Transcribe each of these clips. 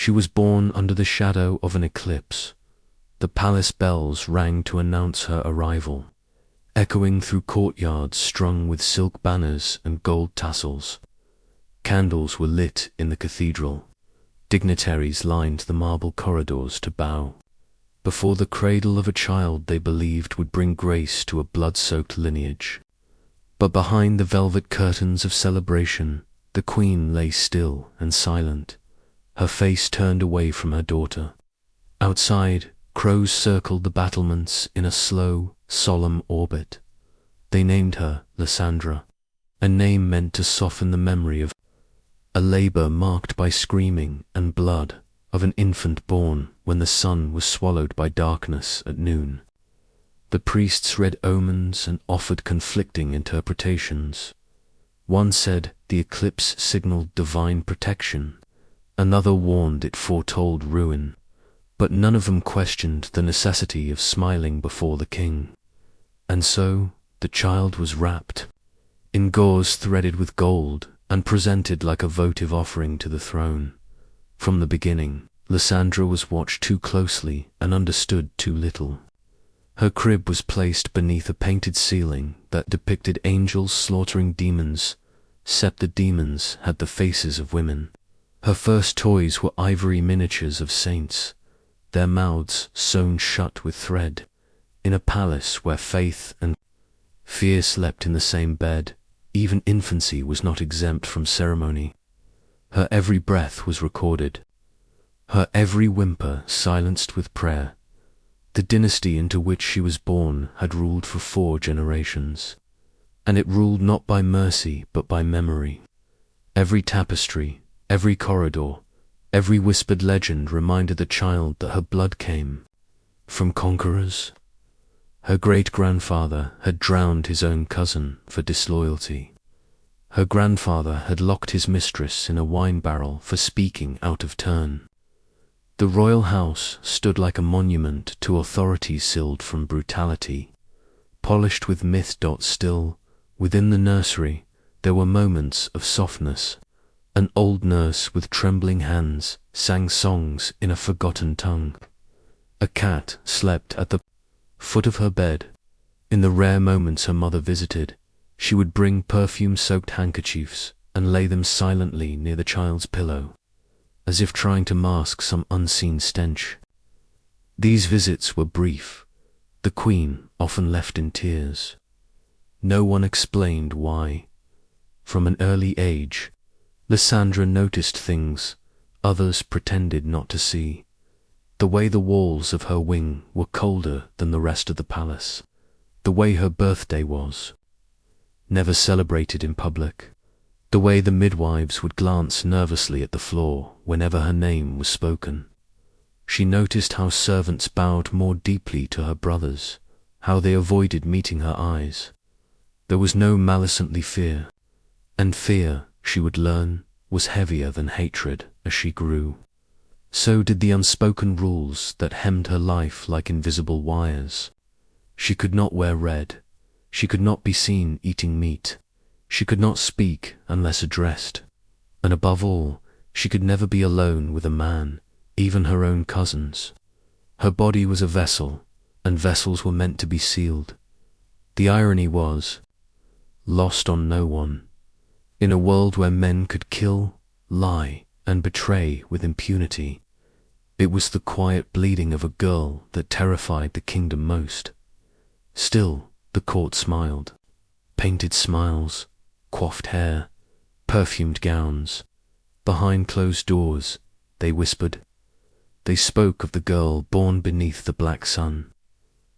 She was born under the shadow of an eclipse. The palace bells rang to announce her arrival, echoing through courtyards strung with silk banners and gold tassels. Candles were lit in the cathedral. Dignitaries lined the marble corridors to bow before the cradle of a child they believed would bring grace to a blood-soaked lineage. But behind the velvet curtains of celebration, the queen lay still and silent, her face turned away from her daughter. Outside, crows circled the battlements in a slow, solemn orbit. They named her Lysandra, a name meant to soften the memory of a labor marked by screaming and blood, of an infant born when the sun was swallowed by darkness at noon. The priests read omens and offered conflicting interpretations. One said the eclipse signaled divine protection, another warned it foretold ruin, but none of them questioned the necessity of smiling before the king. And so the child was wrapped in gauze threaded with gold and presented like a votive offering to the throne. From the beginning, Lysandra was watched too closely and understood too little. Her crib was placed beneath a painted ceiling that depicted angels slaughtering demons, except the demons had the faces of women. Her first toys were ivory miniatures of saints, their mouths sewn shut with thread, in a palace where faith and fear slept in the same bed. Even infancy was not exempt from ceremony. Her every breath was recorded, her every whimper silenced with prayer. The dynasty into which she was born had ruled for 4 generations, and it ruled not by mercy but by memory. Every tapestry, every corridor, every whispered legend reminded the child that her blood came from conquerors. Her great-grandfather had drowned his own cousin for disloyalty. Her grandfather had locked his mistress in a wine barrel for speaking out of turn. The royal house stood like a monument to authority sealed from brutality, polished with myth. Still, within the nursery, there were moments of softness. An old nurse with trembling hands sang songs in a forgotten tongue. A cat slept at the foot of her bed. In the rare moments her mother visited, she would bring perfume-soaked handkerchiefs and lay them silently near the child's pillow, as if trying to mask some unseen stench. These visits were brief, the queen often left in tears. No one explained why. From an early age, Lysandra noticed things others pretended not to see. The way the walls of her wing were colder than the rest of the palace. The way her birthday was never celebrated in public. The way the midwives would glance nervously at the floor whenever her name was spoken. She noticed how servants bowed more deeply to her brothers, how they avoided meeting her eyes. There was no malicently fear, and fear, she would learn, was heavier than hatred as she grew. So did the unspoken rules that hemmed her life like invisible wires. She could not wear red. She could not be seen eating meat. She could not speak unless addressed. And above all, she could never be alone with a man, even her own cousins. Her body was a vessel, and vessels were meant to be sealed. The irony was lost on no one. In a world where men could kill, lie, and betray with impunity, it was the quiet bleeding of a girl that terrified the kingdom most. Still, the court smiled. Painted smiles, coiffed hair, perfumed gowns. Behind closed doors, they whispered. They spoke of the girl born beneath the black sun.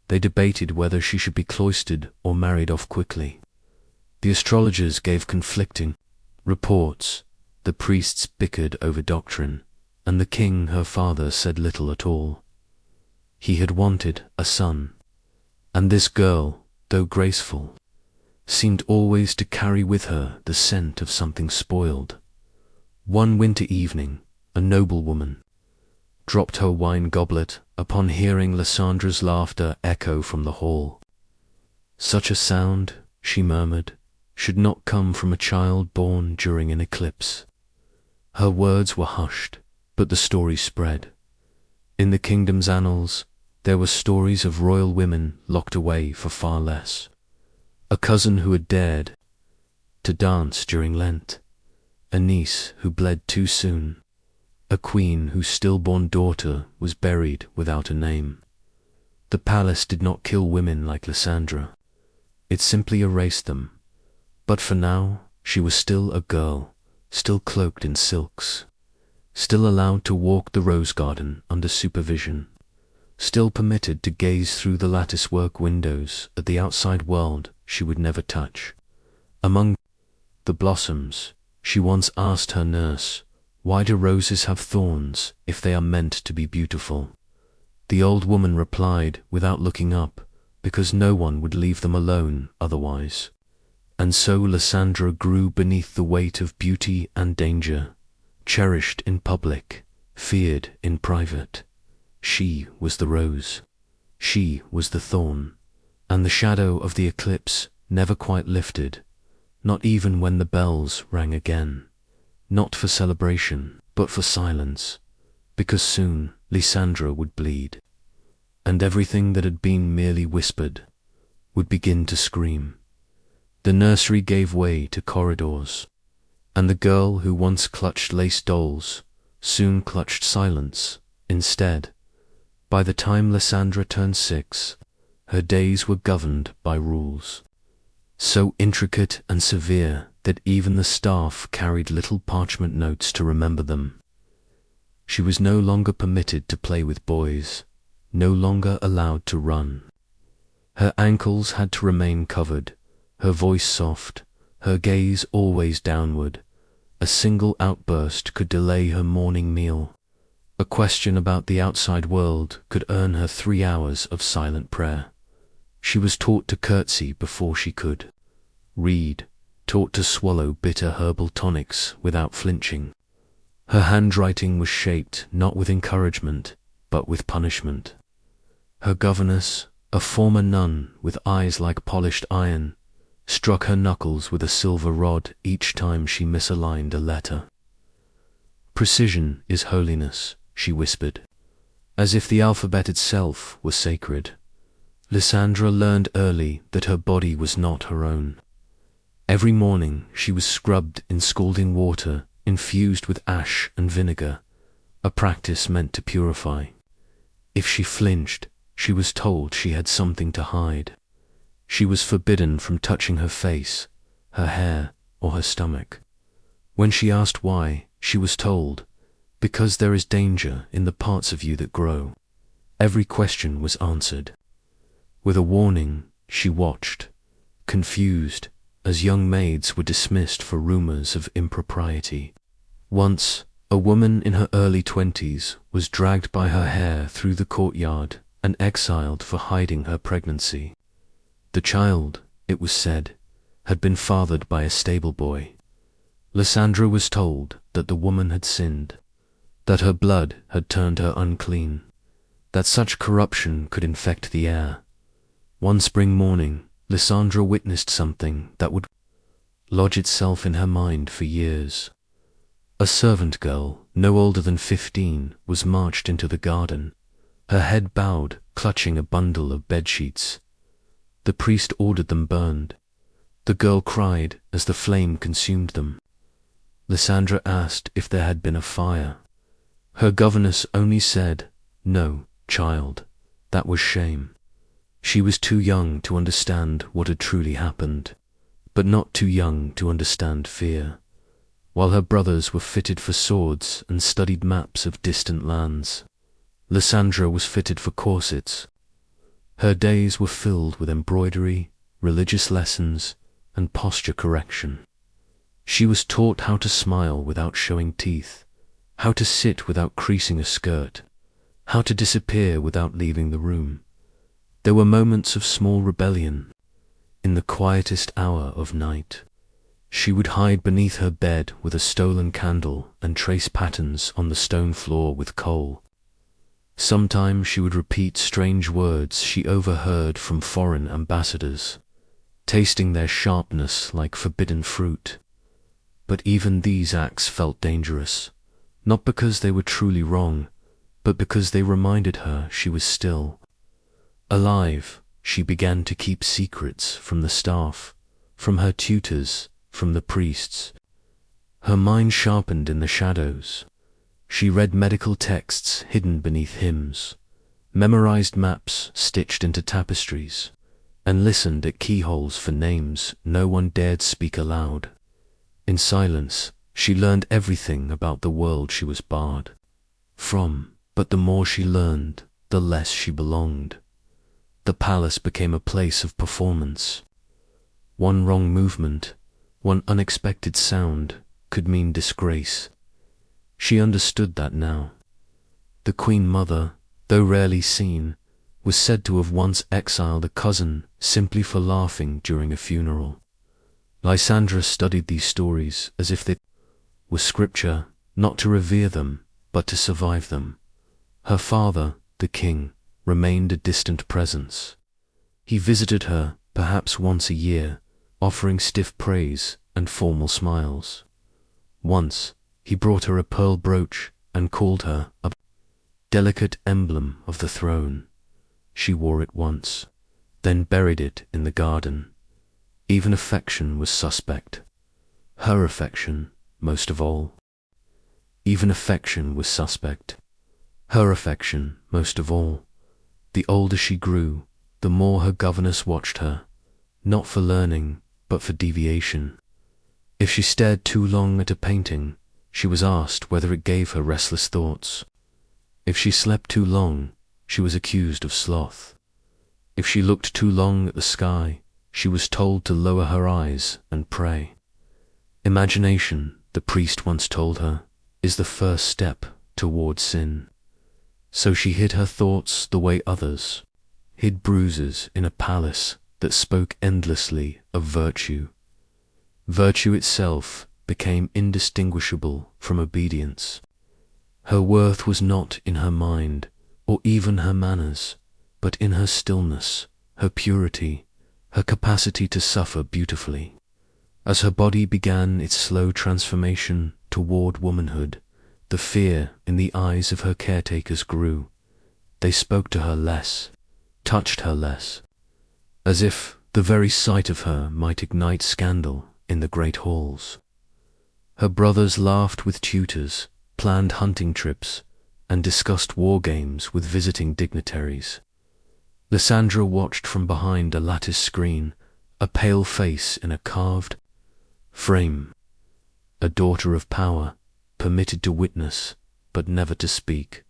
They debated whether she should be cloistered or married off quickly. The astrologers gave conflicting reports. The priests bickered over doctrine, and the king, her father, said little at all. He had wanted a son, and this girl, though graceful, seemed always to carry with her the scent of something spoiled. One winter evening, a noblewoman dropped her wine goblet upon hearing Lysandra's laughter echo from the hall. Such a sound, she murmured, should not come from a child born during an eclipse. Her words were hushed, But the story spread. In the kingdom's annals, there were stories of royal women locked away for far less. A cousin who had dared to dance during Lent, a niece who bled too soon, a queen whose stillborn daughter was buried without a name. The palace did not kill women like Lysandra. It simply erased them. But for now, she was still a girl, still cloaked in silks, still allowed to walk the rose garden under supervision, still permitted to gaze through the lattice-work windows at the outside world she would never touch. Among the blossoms, she once asked her nurse, "Why do roses have thorns if they are meant to be beautiful?" The old woman replied without looking up, because no one would leave them alone otherwise. And so Lysandra grew beneath the weight of beauty and danger, cherished in public, feared in private. She was the rose. She was the thorn. And the shadow of the eclipse never quite lifted, not even when the bells rang again. Not for celebration, but for silence, because soon Lysandra would bleed, and everything that had been merely whispered would begin to scream. The nursery gave way to corridors, and the girl who once clutched lace dolls soon clutched silence instead. By the time Lysandra turned 6, her days were governed by rules, so intricate and severe that even the staff carried little parchment notes to remember them. She was no longer permitted to play with boys, no longer allowed to run. Her ankles had to remain covered, her voice soft, her gaze always downward. A single outburst could delay her morning meal. A question about the outside world could earn her 3 hours of silent prayer. She was taught to curtsy before she could read, taught to swallow bitter herbal tonics without flinching. Her handwriting was shaped not with encouragement, but with punishment. Her governess, a former nun with eyes like polished iron, struck her knuckles with a silver rod each time she misaligned a letter. "Precision is holiness," she whispered, as if the alphabet itself were sacred. Lysandra learned early that her body was not her own. Every morning she was scrubbed in scalding water infused with ash and vinegar, a practice meant to purify. If she flinched, she was told she had something to hide. She was forbidden from touching her face, her hair, or her stomach. When she asked why, she was told, "Because there is danger in the parts of you that grow." Every question was answered. With a warning, she watched, confused, as young maids were dismissed for rumors of impropriety. Once, a woman in her early 20s was dragged by her hair through the courtyard and exiled for hiding her pregnancy. The child, it was said, had been fathered by a stable boy. Lysandra was told that the woman had sinned, that her blood had turned her unclean, that such corruption could infect the air. One spring morning, Lysandra witnessed something that would lodge itself in her mind for years. A servant girl, no older than 15, was marched into the garden, her head bowed, clutching a bundle of bedsheets. The priest ordered them burned. The girl cried as the flame consumed them. Lysandra asked if there had been a fire. Her governess only said, "No, child, that was shame." She was too young to understand what had truly happened, but not too young to understand fear. While her brothers were fitted for swords and studied maps of distant lands, Lysandra was fitted for corsets. Her days were filled with embroidery, religious lessons, and posture correction. She was taught how to smile without showing teeth, how to sit without creasing a skirt, how to disappear without leaving the room. There were moments of small rebellion. In the quietest hour of night, she would hide beneath her bed with a stolen candle and trace patterns on the stone floor with coal. Sometimes she would repeat strange words she overheard from foreign ambassadors, tasting their sharpness like forbidden fruit. But even these acts felt dangerous. not because they were truly wrong, but because they reminded her she was still alive. She began to keep secrets from the staff, from her tutors, from the priests. Her mind sharpened in the shadows. She read medical texts hidden beneath hymns, memorized maps stitched into tapestries, and listened at keyholes for names no one dared speak aloud. In silence, she learned everything about the world she was barred from, but the more she learned, the less she belonged. The palace became a place of performance. One wrong movement, one unexpected sound could mean disgrace. She understood that now. The Queen Mother, though rarely seen, was said to have once exiled a cousin simply for laughing during a funeral. Lysandra studied these stories as if they were scripture, not to revere them, but to survive them. Her father, the king, remained a distant presence. He visited her perhaps once a year, offering stiff praise and formal smiles. Once, he brought her a pearl brooch and called her a delicate emblem of the throne. She wore it once, then buried it in the garden. Even affection was suspect. Her affection, most of all. Even affection was suspect. Her affection, most of all. The older she grew, the more her governess watched her, not for learning, but for deviation. If she stared too long at a painting, she was asked whether it gave her restless thoughts. If she slept too long, she was accused of sloth. If she looked too long at the sky, she was told to lower her eyes and pray. Imagination, the priest once told her, is the first step toward sin. So she hid her thoughts the way others hid bruises in a palace that spoke endlessly of virtue. Virtue itself became indistinguishable from obedience. Her worth was not in her mind, or even her manners, but in her stillness, her purity, her capacity to suffer beautifully. As her body began its slow transformation toward womanhood, the fear in the eyes of her caretakers grew. They spoke to her less, touched her less, as if the very sight of her might ignite scandal in the great halls. Her brothers laughed with tutors, planned hunting trips, and discussed war games with visiting dignitaries. Lysandra watched from behind a lattice screen, a pale face in a carved frame. A daughter of power, permitted to witness, but never to speak.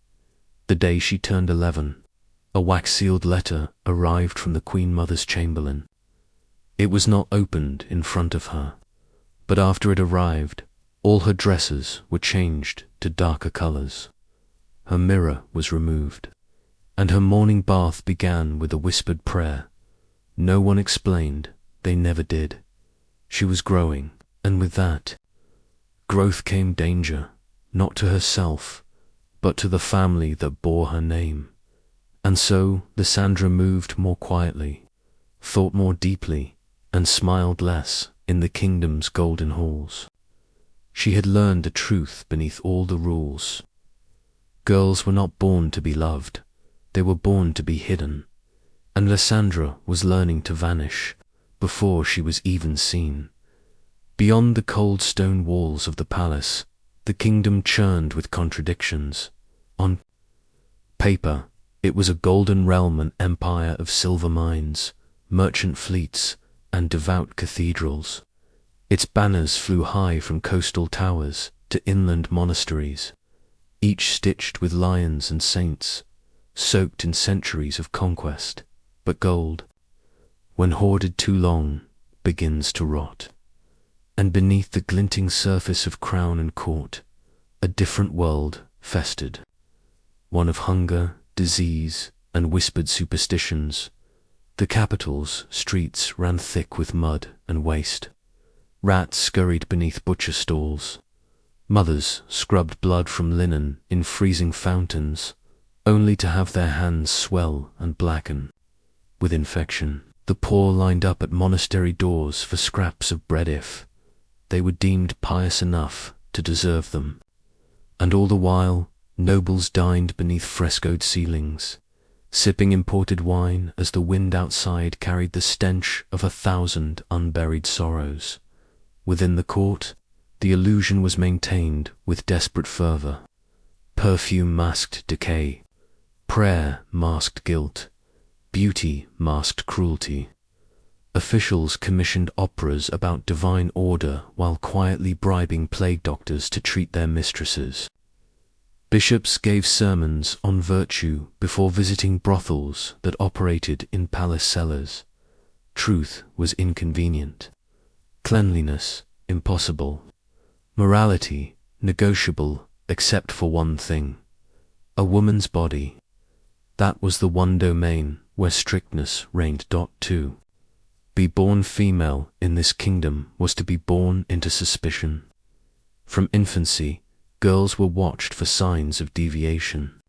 The day she turned 11, a wax-sealed letter arrived from the Queen Mother's chamberlain. It was not opened in front of her, but after it arrived, all her dresses were changed to darker colors. Her mirror was removed, and her morning bath began with a whispered prayer. No one explained, they never did. She was growing, and with that growth came danger, not to herself, but to the family that bore her name. And so Lysandra moved more quietly, thought more deeply, and smiled less in the kingdom's golden halls. She had learned a truth beneath all the rules. Girls were not born to be loved, they were born to be hidden, and Lysandra was learning to vanish before she was even seen. Beyond the cold stone walls of the palace, the kingdom churned with contradictions. On paper, it was a golden realm, an empire of silver mines, merchant fleets, and devout cathedrals. Its banners flew high from coastal towers to inland monasteries, each stitched with lions and saints, soaked in centuries of conquest. But gold, when hoarded too long, begins to rot. And beneath the glinting surface of crown and court, a different world festered, one of hunger, disease, and whispered superstitions. The capital's streets ran thick with mud and waste. Rats scurried beneath butcher stalls. Mothers scrubbed blood from linen in freezing fountains, only to have their hands swell and blacken with infection. The poor lined up at monastery doors for scraps of bread if they were deemed pious enough to deserve them. And all the while, nobles dined beneath frescoed ceilings, sipping imported wine as the wind outside carried the stench of 1,000 unburied sorrows. Within the court, the illusion was maintained with desperate fervor. Perfume masked decay, prayer masked guilt, beauty masked cruelty. Officials commissioned operas about divine order while quietly bribing plague doctors to treat their mistresses. Bishops gave sermons on virtue before visiting brothels that operated in palace cellars. Truth was inconvenient. Cleanliness impossible. Morality negotiable except for one thing: a woman's body. That was the one domain where strictness reigned. To be born female in this kingdom was to be born into suspicion. From infancy, girls were watched for signs of deviation.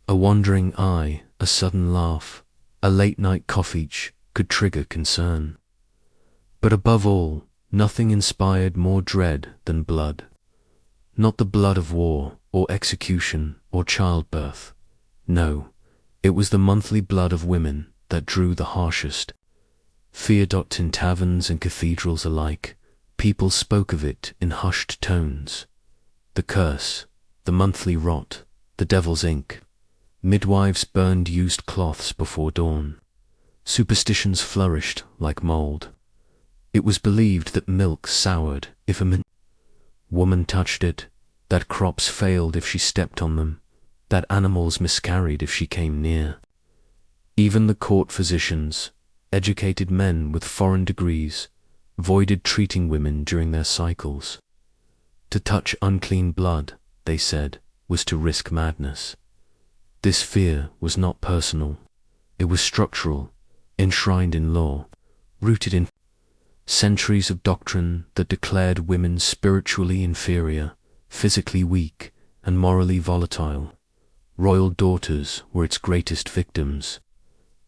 A wandering eye, a sudden laugh, a late-night coffeech could trigger concern. But above all, nothing inspired more dread than blood. Not the blood of war, or execution, or childbirth. No, it was the monthly blood of women that drew the harshest fear. In taverns and cathedrals alike, people spoke of it in hushed tones. The curse, the monthly rot, the devil's ink. Midwives burned used cloths before dawn. Superstitions flourished like mold. It was believed that milk soured if a woman touched it, that crops failed if she stepped on them, that animals miscarried if she came near. Even the court physicians, educated men with foreign degrees, avoided treating women during their cycles. To touch unclean blood, they said, was to risk madness. This fear was not personal. It was structural, enshrined in law, rooted in centuries of doctrine that declared women spiritually inferior, physically weak, and morally volatile. Royal daughters were its greatest victims.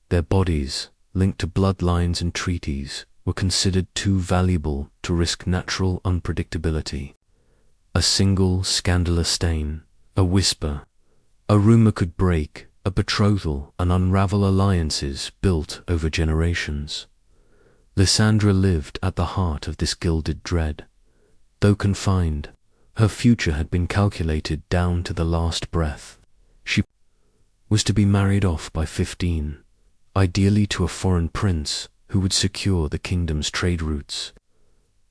Their bodies, linked to bloodlines and treaties, were considered too valuable to risk natural unpredictability. A single scandalous stain, a whisper, a rumor could break a betrothal and unravel alliances built over generations. Lysandra lived at the heart of this gilded dread. Though confined, her future had been calculated down to the last breath. She was to be married off by 15, ideally to a foreign prince who would secure the kingdom's trade routes.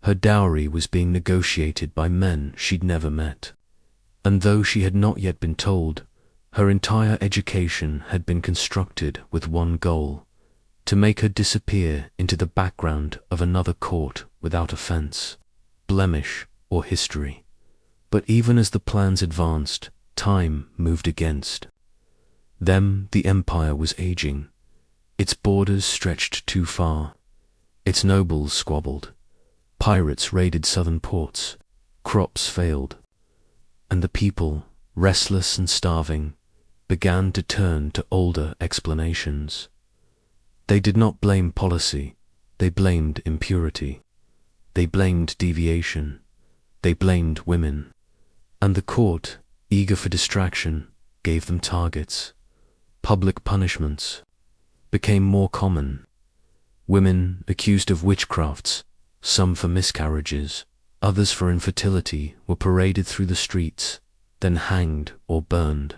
Her dowry was being negotiated by men she'd never met. And though she had not yet been told, her entire education had been constructed with one goal: to make her disappear into the background of another court without offense, blemish, or history. But even as the plans advanced, time moved against them. The empire was aging. Its borders stretched too far. Its nobles squabbled. Pirates raided southern ports. Crops failed. And the people, restless and starving, began to turn to older explanations. They did not blame policy. They blamed impurity. They blamed deviation. They blamed women. And the court, eager for distraction, gave them targets. Public punishments became more common. Women accused of witchcrafts, some for miscarriages, others for infertility, were paraded through the streets, then hanged or burned.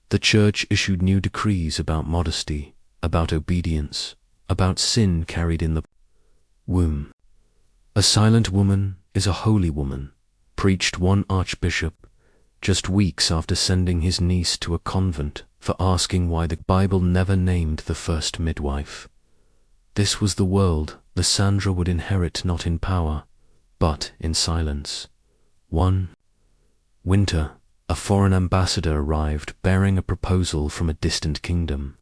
The church issued new decrees about modesty, about obedience, about sin carried in the womb. A silent woman is a holy woman, preached one archbishop, just weeks after sending his niece to a convent for asking why the Bible never named the first midwife. This was the world Lysandra would inherit, not in power, but in silence. One winter, a foreign ambassador arrived bearing a proposal from a distant kingdom.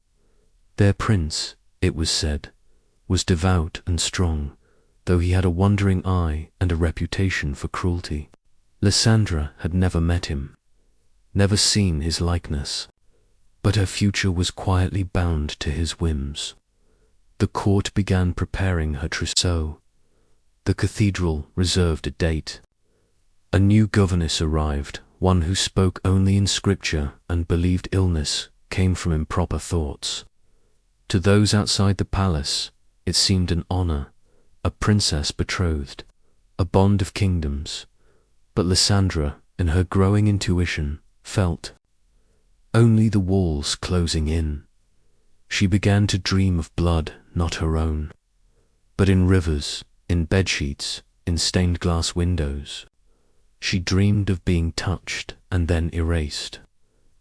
Their prince, it was said, was devout and strong, though he had a wandering eye and a reputation for cruelty. Lysandra had never met him, never seen his likeness, but her future was quietly bound to his whims. The court began preparing her trousseau. The cathedral reserved a date. A new governess arrived one who spoke only in scripture and believed illness came from improper thoughts. To those outside the palace, it seemed an honor, a princess betrothed, a bond of kingdoms. But Lysandra, in her growing intuition, felt only the walls closing in. She began to dream of blood not her own, but in rivers, in bedsheets, in stained glass windows. She dreamed of being touched and then erased.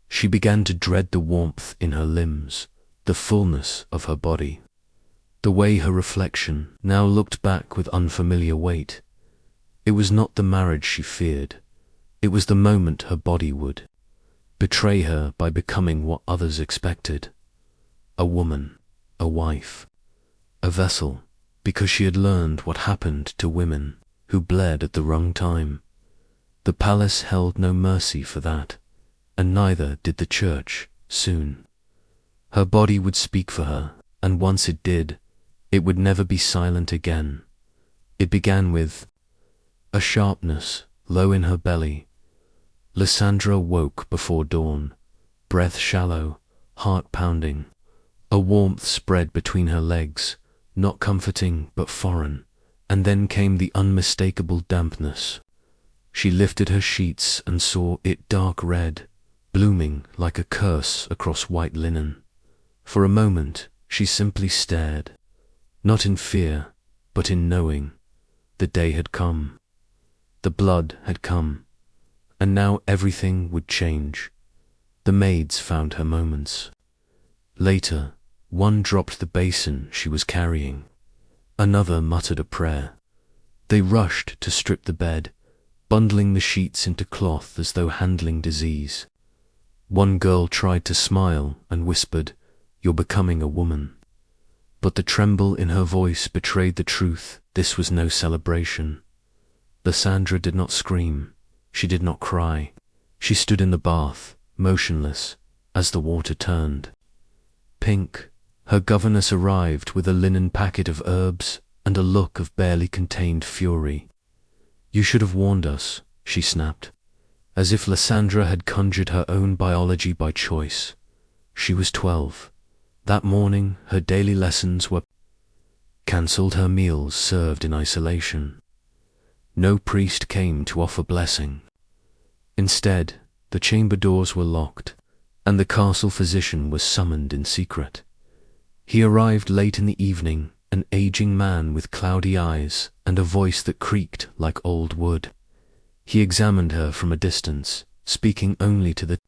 She began to dread the warmth in her limbs, the fullness of her body, the way her reflection now looked back with unfamiliar weight. It was not the marriage she feared, it was the moment her body would betray her by becoming what others expected. A woman, a wife, a vessel, because she had learned what happened to women who bled at the wrong time. The palace held no mercy for that, and neither did the church soon. Her body would speak for her, and once it did, it would never be silent again. It began with a sharpness low in her belly. Lysandra woke before dawn, breath shallow, heart pounding. A warmth spread between her legs, not comforting but foreign, and then came the unmistakable dampness. She lifted her sheets and saw it dark red, blooming like a curse across white linen. For a moment she simply stared, not in fear, but in knowing. The day had come. The blood had come. And now everything would change. The maids found her moments. Later, one dropped the basin she was carrying. Another muttered a prayer. They rushed to strip the bed, bundling the sheets into cloth as though handling disease. One girl tried to smile and whispered, "You're becoming a woman." But the tremble in her voice betrayed the truth. This was no celebration. Lysandra did not scream. She did not cry. She stood in the bath, motionless, as the water turned. Pink, her governess arrived with a linen packet of herbs and a look of barely contained fury. "You should have warned us," she snapped, as if Lysandra had conjured her own biology by choice. She was 12. That morning her daily lessons were cancelled, her meals served in isolation. No priest came to offer blessing. Instead, the chamber doors were locked, and the castle physician was summoned in secret. He arrived late in the evening, an aging man with cloudy eyes and a voice that creaked like old wood. He examined her from a distance, speaking only to the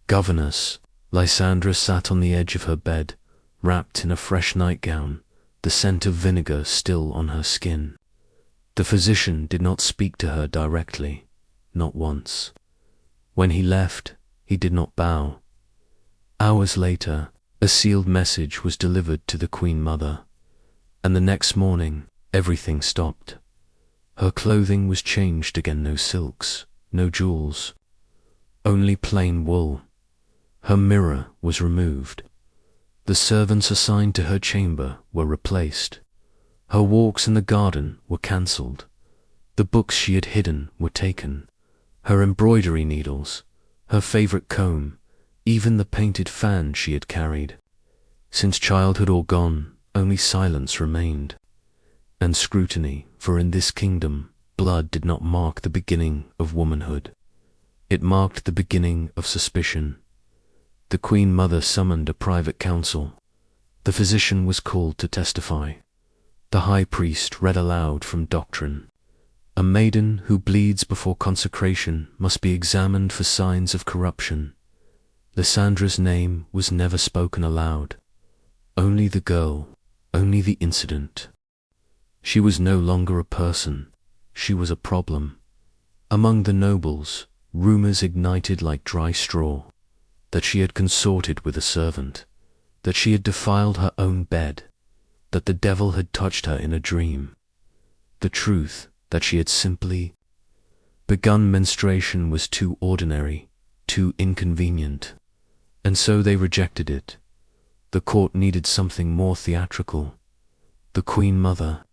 governess. Lysandra sat on the edge of her bed, wrapped in a fresh nightgown, the scent of vinegar still on her skin. The physician did not speak to her directly, not once. When he left, he did not bow. Hours later, a sealed message was delivered to the Queen Mother, and the next morning, everything stopped. Her clothing was changed again, no silks, no jewels, only plain wool. Her mirror was removed. The servants assigned to her chamber were replaced. Her walks in the garden were cancelled. The books she had hidden were taken. Her embroidery needles, her favorite comb, even the painted fan she had carried. Since childhood all gone, only silence remained, and scrutiny, for in this kingdom, blood did not mark the beginning of womanhood. It marked the beginning of suspicion. The Queen Mother summoned a private council. The physician was called to testify. The high priest read aloud from doctrine. A maiden who bleeds before consecration must be examined for signs of corruption. Lysandra's name was never spoken aloud. Only the girl, only the incident. She was no longer a person, she was a problem. Among the nobles, rumors ignited like dry straw, that she had consorted with a servant, that she had defiled her own bed, that the devil had touched her in a dream. The truth, that she had simply begun menstruation, was too ordinary, too inconvenient, and so they rejected it. The court needed something more theatrical. The Queen Mother,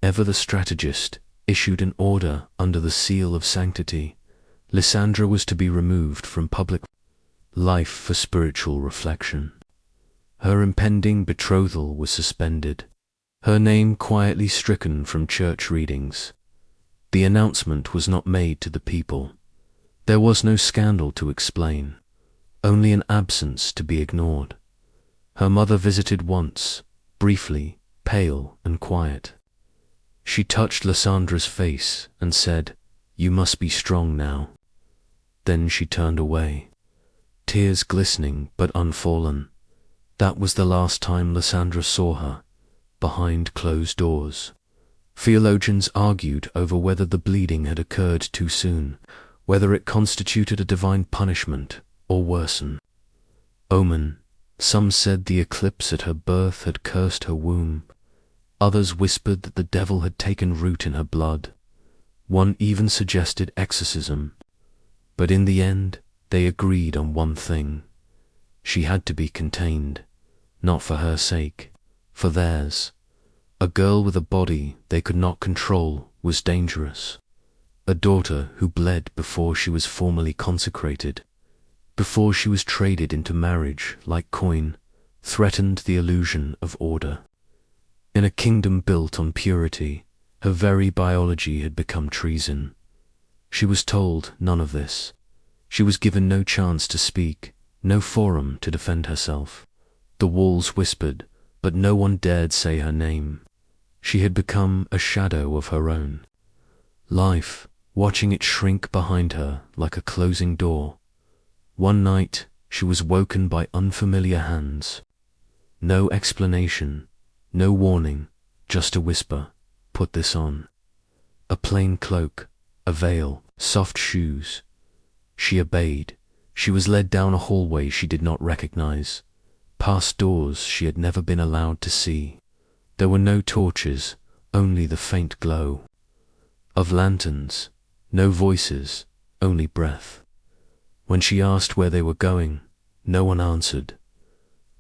ever the strategist, issued an order under the seal of sanctity. Lysandra was to be removed from public life for spiritual reflection. Her impending betrothal was suspended, her name quietly stricken from church readings. The announcement was not made to the people. There was no scandal to explain, only an absence to be ignored. Her mother visited once, briefly, pale and quiet. She touched Lysandra's face and said, "You must be strong now." Then she turned away, tears glistening but unfallen. That was the last time Lysandra saw her, behind closed doors. Theologians argued over whether the bleeding had occurred too soon, whether it constituted a divine punishment or worsen. Omen. Some said the eclipse at her birth had cursed her womb. Others whispered that the devil had taken root in her blood. One even suggested exorcism. But in the end, they agreed on one thing. She had to be contained, not for her sake, for theirs. A girl with a body they could not control was dangerous. A daughter who bled before she was formally consecrated, before she was traded into marriage like coin, threatened the illusion of order. In a kingdom built on purity, her very biology had become treason. She was told none of this. She was given no chance to speak, no forum to defend herself. The walls whispered, but no one dared say her name. She had become a shadow of her own. Life, watching it shrink behind her like a closing door. One night, she was woken by unfamiliar hands. No explanation, no warning, just a whisper, "Put this on." A plain cloak, a veil, soft shoes. She obeyed. She was led down a hallway she did not recognize, past doors she had never been allowed to see. There were no torches, only the faint glow of lanterns, no voices, only breath. When she asked where they were going, no one answered.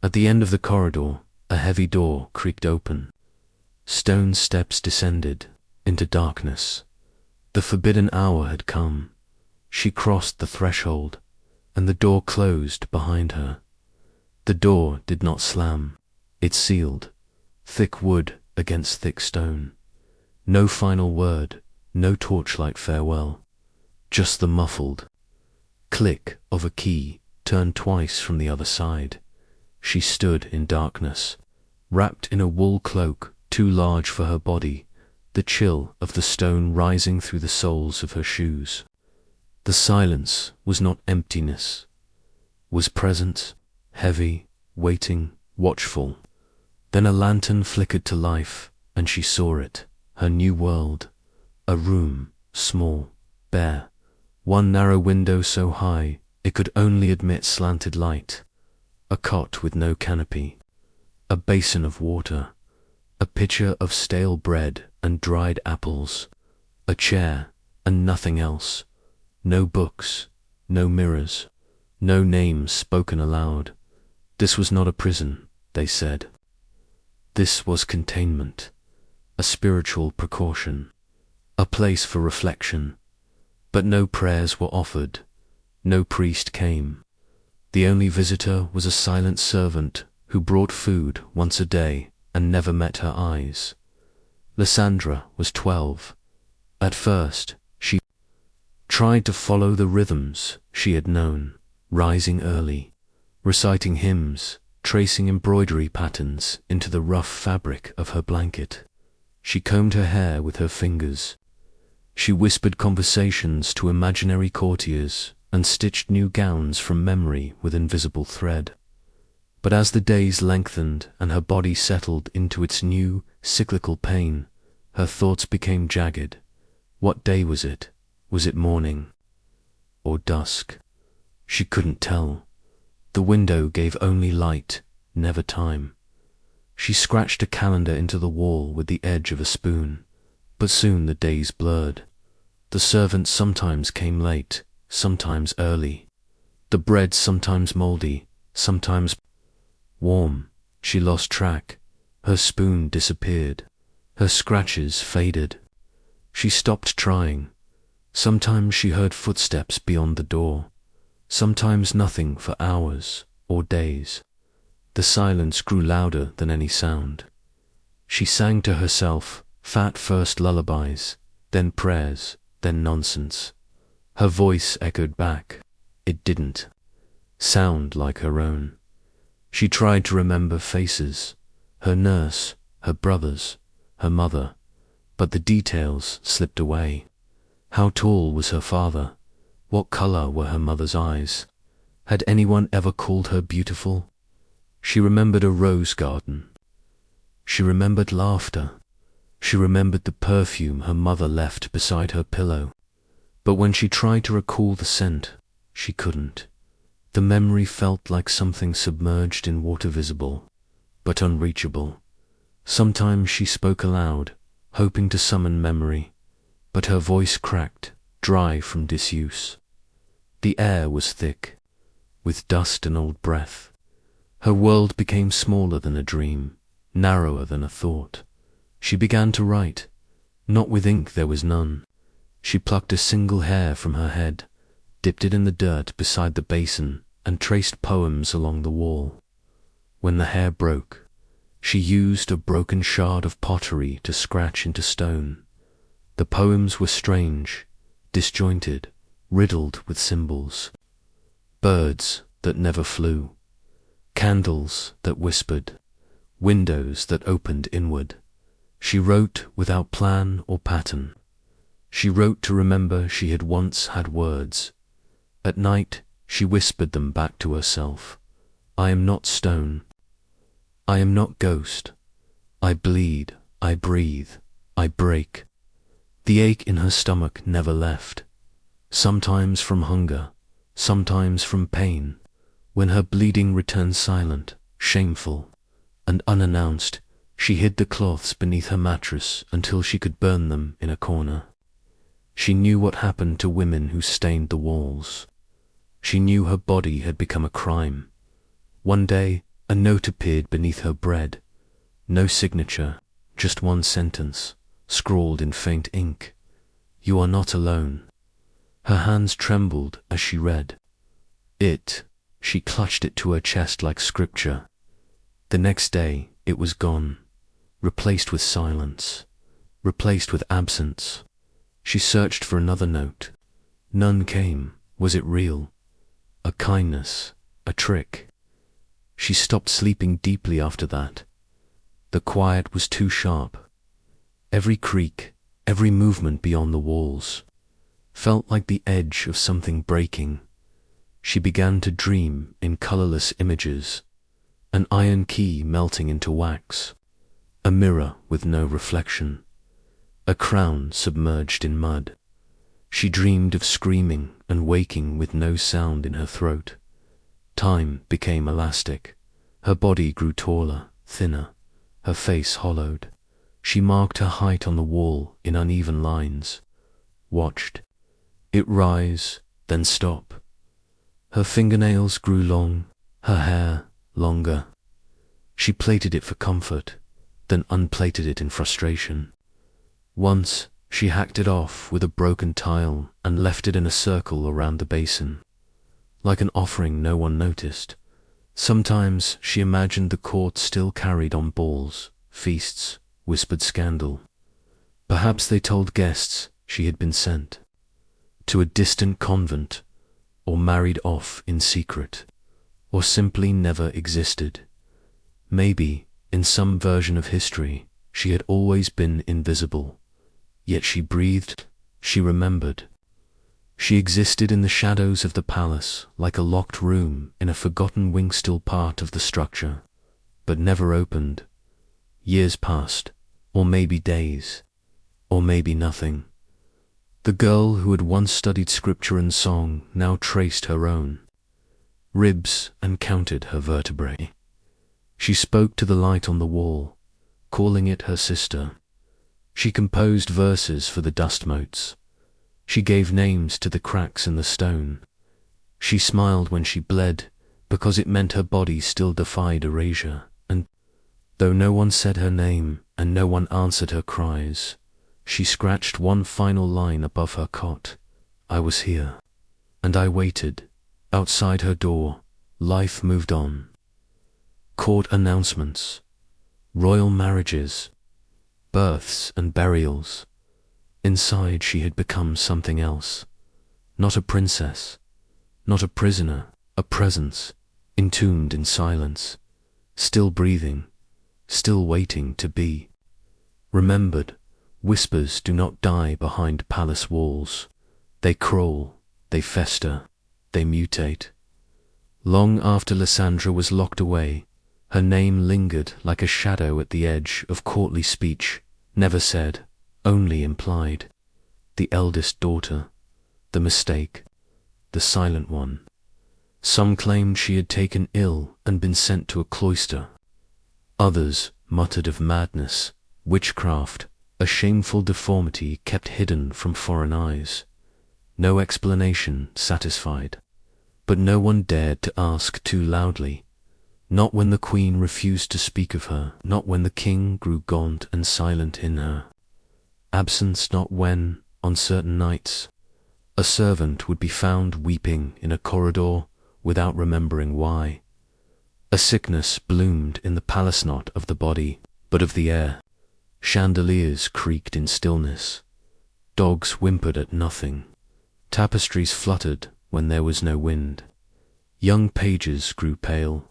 At the end of the corridor, a heavy door creaked open. Stone steps descended into darkness. The forbidden hour had come. She crossed the threshold, and the door closed behind her. The door did not slam. It sealed, thick wood against thick stone. No final word, no torchlight farewell, just the muffled click of a key turned twice from the other side. She stood in darkness, wrapped in a wool cloak too large for her body, the chill of the stone rising through the soles of her shoes. The silence was not emptiness, was present, heavy, waiting, watchful. Then a lantern flickered to life, and she saw it, her new world. A room, small, bare, one narrow window so high it could only admit slanted light, a cot with no canopy, a basin of water, a pitcher of stale bread and dried apples, a chair and nothing else, no books, no mirrors, no names spoken aloud. This was not a prison, they said. This was containment, a spiritual precaution, a place for reflection. But no prayers were offered, no priest came. The only visitor was a silent servant who brought food once a day and never met her eyes. Lysandra was 12. At first, she tried to follow the rhythms she had known, rising early, reciting hymns, tracing embroidery patterns into the rough fabric of her blanket. She combed her hair with her fingers. She whispered conversations to imaginary courtiers and stitched new gowns from memory with invisible thread. But as the days lengthened and her body settled into its new, cyclical pain, her thoughts became jagged. What day was it? Was it morning or dusk? She couldn't tell. The window gave only light, never time. She scratched a calendar into the wall with the edge of a spoon, but soon the days blurred. The servants sometimes came late, sometimes early. The bread sometimes mouldy, sometimes warm. She lost track. Her spoon disappeared. Her scratches faded. She stopped trying. Sometimes she heard footsteps beyond the door, sometimes nothing for hours or days. The silence grew louder than any sound. She sang to herself, fat first lullabies, then prayers, then nonsense. Her voice echoed back. It didn't sound like her own. She tried to remember faces, her nurse, her brothers, her mother, but the details slipped away. How tall was her father? What color were her mother's eyes? Had anyone ever called her beautiful? She remembered a rose garden. She remembered laughter. She remembered the perfume her mother left beside her pillow. But when she tried to recall the scent, she couldn't. The memory felt like something submerged in water, visible, but unreachable. Sometimes she spoke aloud, hoping to summon memory, but her voice cracked, dry from disuse. The air was thick, with dust and old breath. Her world became smaller than a dream, narrower than a thought. She began to write. Not with ink, there was none. She plucked a single hair from her head, dipped it in the dirt beside the basin, and traced poems along the wall. When the hair broke, she used a broken shard of pottery to scratch into stone. The poems were strange, disjointed, riddled with symbols. Birds that never flew, candles that whispered, windows that opened inward. She wrote without plan or pattern. She wrote to remember she had once had words. At night, she whispered them back to herself. I am not stone. I am not ghost. I bleed, I breathe, I break. The ache in her stomach never left. Sometimes from hunger, sometimes from pain. When her bleeding returned silent, shameful, and unannounced, she hid the cloths beneath her mattress until she could burn them in a corner. She knew what happened to women who stained the walls. She knew her body had become a crime. One day, a note appeared beneath her bread. No signature, just one sentence, scrawled in faint ink. You are not alone. Her hands trembled as she read. She clutched it to her chest like scripture. The next day, it was gone, replaced with silence, replaced with absence. She searched for another note. None came. Was it real? A kindness? A trick? She stopped sleeping deeply after that. The quiet was too sharp. Every creak, every movement beyond the walls, felt like the edge of something breaking. She began to dream in colorless images, an iron key melting into wax, a mirror with no reflection, a crown submerged in mud. She dreamed of screaming and waking with no sound in her throat. Time became elastic. Her body grew taller, thinner, her face hollowed. She marked her height on the wall in uneven lines, watched it rise, then stop. Her fingernails grew long, her hair longer. She plaited it for comfort, then unplaited it in frustration. Once, she hacked it off with a broken tile and left it in a circle around the basin. Like an offering no one noticed. Sometimes she imagined the court still carried on balls, feasts, whispered scandal. Perhaps they told guests she had been sent to a distant convent, or married off in secret, or simply never existed. Maybe, in some version of history, she had always been invisible. Yet she breathed, she remembered. She existed in the shadows of the palace, like a locked room in a forgotten wing-still part of the structure, but never opened. Years passed, or maybe days, or maybe nothing. The girl who had once studied scripture and song now traced her own ribs and counted her vertebrae. She spoke to the light on the wall, calling it her sister. She composed verses for the dust motes. She gave names to the cracks in the stone. She smiled when she bled, because it meant her body still defied erasure. And though no one said her name and no one answered her cries, she scratched one final line above her cot. I was here. And I waited. Outside her door, life moved on. Court announcements, royal marriages, births and burials. Inside she had become something else. Not a princess, not a prisoner, a presence, entombed in silence, still breathing, still waiting to be. Remembered, whispers do not die behind palace walls. They crawl, they fester, they mutate. Long after Lysandra was locked away, her name lingered like a shadow at the edge of courtly speech, never said, only implied. The eldest daughter, the mistake, the silent one. Some claimed she had taken ill and been sent to a cloister. Others muttered of madness, witchcraft, a shameful deformity kept hidden from foreign eyes. No explanation satisfied. But no one dared to ask too loudly. Not when the queen refused to speak of her, not when the king grew gaunt and silent in her. Absence not when, on certain nights, a servant would be found weeping in a corridor without remembering why. A sickness bloomed in the palace not of the body, but of the air. Chandeliers creaked in stillness. Dogs whimpered at nothing. Tapestries fluttered when there was no wind. Young pages grew pale,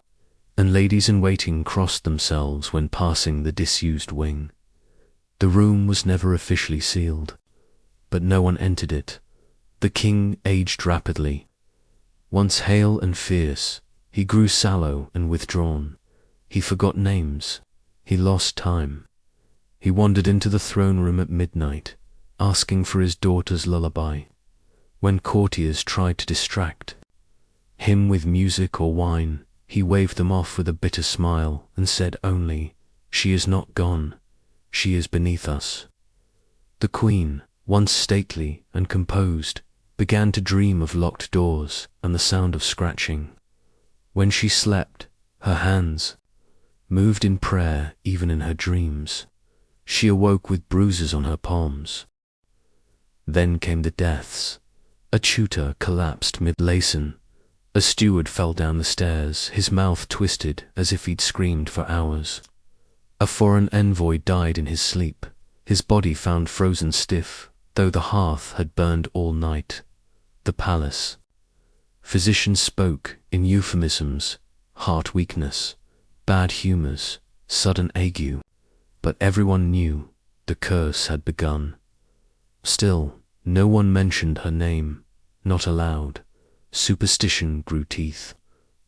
and ladies-in-waiting crossed themselves when passing the disused wing. The room was never officially sealed, but no one entered it. The king aged rapidly. Once hale and fierce, he grew sallow and withdrawn. He forgot names. He lost time. He wandered into the throne room at midnight, asking for his daughter's lullaby. When courtiers tried to distract him with music or wine, he waved them off with a bitter smile and said only, "She is not gone. She is beneath us." The queen, once stately and composed, began to dream of locked doors and the sound of scratching. When she slept, her hands moved in prayer even in her dreams. She awoke with bruises on her palms. Then came the deaths. A tutor collapsed mid-lesson. A steward fell down the stairs, his mouth twisted as if he'd screamed for hours. A foreign envoy died in his sleep, his body found frozen stiff, though the hearth had burned all night. The palace. Physicians spoke in euphemisms, heart weakness, bad humors, sudden ague. But everyone knew the curse had begun. Still, no one mentioned her name, not aloud. Superstition grew teeth.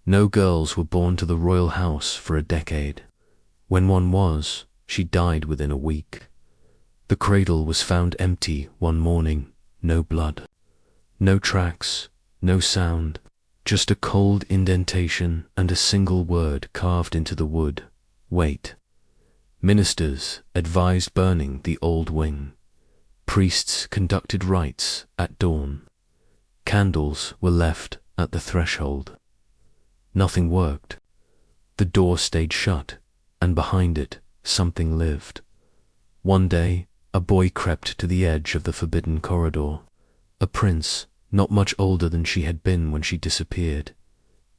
No girls were born to the royal house for a decade. When one was, she died within a week. The cradle was found empty one morning, no blood. No tracks, no sound, just a cold indentation and a single word carved into the wood: wait. Ministers advised burning the old wing. Priests conducted rites at dawn. Candles were left at the threshold. Nothing worked. The door stayed shut, and behind it something lived. One day, a boy crept to the edge of the forbidden corridor. A prince, not much older than she had been when she disappeared.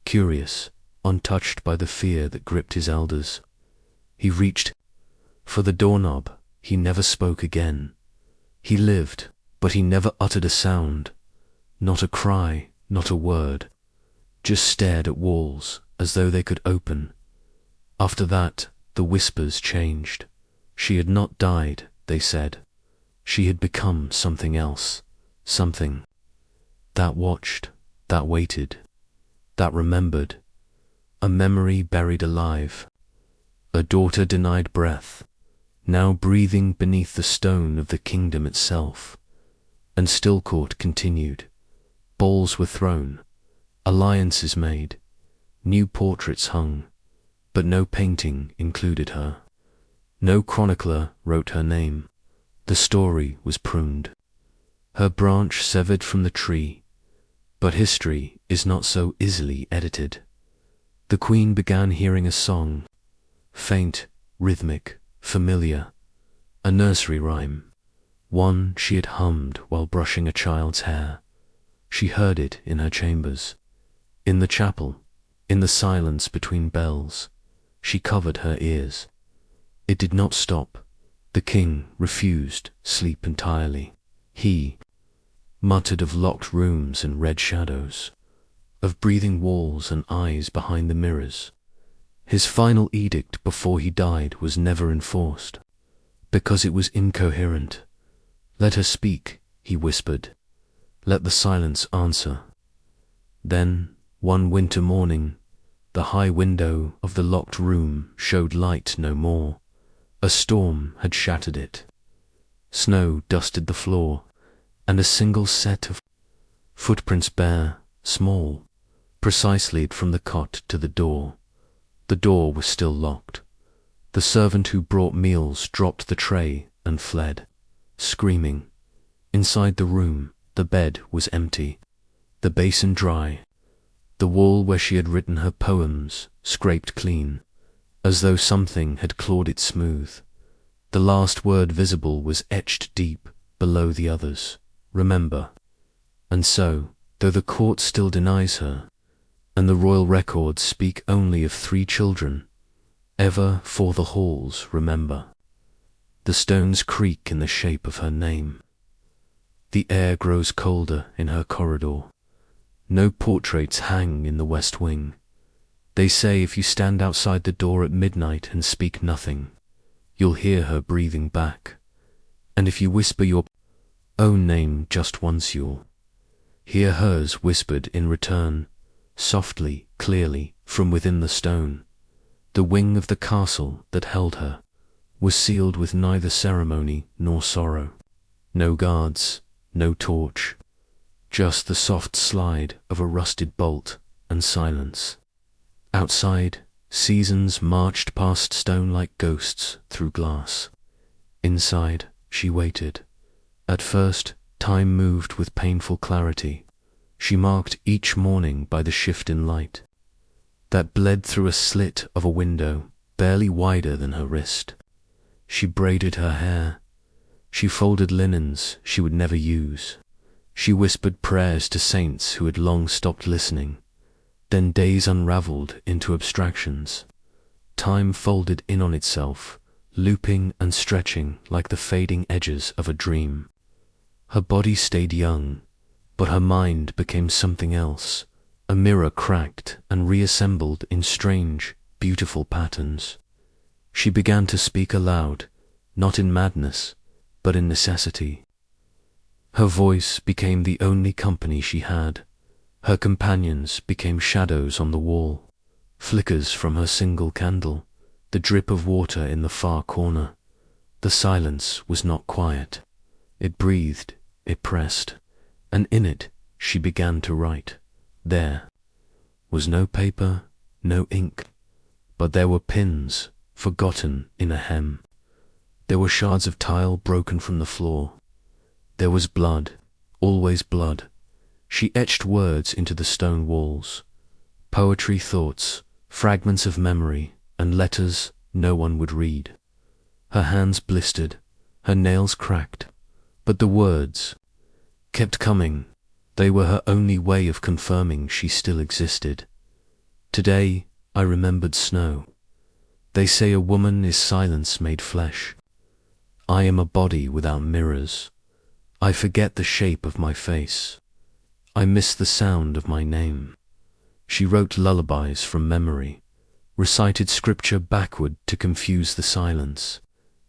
Curious, untouched by the fear that gripped his elders. He reached for the doorknob. He never spoke again. He lived, but he never uttered a sound. Not a cry, not a word. Just stared at walls as though they could open. After that, the whispers changed. She had not died, they said. She had become something else. Something that watched, that waited, that remembered. A memory buried alive. A daughter denied breath, now breathing beneath the stone of the kingdom itself. And still court continued. Balls were thrown, alliances made, new portraits hung, but no painting included her. No chronicler wrote her name. The story was pruned, her branch severed from the tree. But history is not so easily edited. The queen began hearing a song, faint, rhythmic, familiar, a nursery rhyme, one she had hummed while brushing a child's hair. She heard it in her chambers, in the chapel, in the silence between bells. She covered her ears. It did not stop. The king refused sleep entirely. He muttered of locked rooms and red shadows, of breathing walls and eyes behind the mirrors. His final edict before he died was never enforced, because it was incoherent. "Let her speak," he whispered. "Let the silence answer." Then, one winter morning, the high window of the locked room showed light no more. A storm had shattered it. Snow dusted the floor, and a single set of footprints, bare, small, precise, led from the cot to the door. The door was still locked. The servant who brought meals dropped the tray and fled, screaming. Inside the room, the bed was empty, the basin dry, the wall where she had written her poems scraped clean, as though something had clawed it smooth. The last word visible was etched deep below the others: "Remember." And so, though the court still denies her, and the royal records speak only of 3 children, ever for the halls remember. The stones creak in the shape of her name. The air grows colder in her corridor. No portraits hang in the west wing. They say if you stand outside the door at midnight and speak nothing, you'll hear her breathing back. And if you whisper your own name just once, you'll hear hers whispered in return, softly, clearly, from within the stone. The wing of the castle that held her was sealed with neither ceremony nor sorrow. No guards, no torch, just the soft slide of a rusted bolt and silence. Outside, seasons marched past stone like ghosts through glass. Inside, she waited. At first, time moved with painful clarity. She marked each morning by the shift in light that bled through a slit of a window barely wider than her wrist. She braided her hair. She folded linens she would never use. She whispered prayers to saints who had long stopped listening. Then days unraveled into abstractions. Time folded in on itself, looping and stretching like the fading edges of a dream. Her body stayed young, but her mind became something else. A mirror cracked and reassembled in strange, beautiful patterns. She began to speak aloud, not in madness, but in necessity. Her voice became the only company she had. Her companions became shadows on the wall, flickers from her single candle, the drip of water in the far corner. The silence was not quiet. It breathed, it pressed, and in it she began to write. There was no paper, no ink, but there were pins, forgotten in a hem. There were shards of tile broken from the floor. There was blood, always blood. She etched words into the stone walls, poetry, thoughts, fragments of memory, and letters no one would read. Her hands blistered, her nails cracked, but the words kept coming. They were her only way of confirming she still existed. Today I remembered snow. They say a woman is silence made flesh. I am a body without mirrors. I forget the shape of my face. I miss the sound of my name. She wrote lullabies from memory, recited scripture backward to confuse the silence,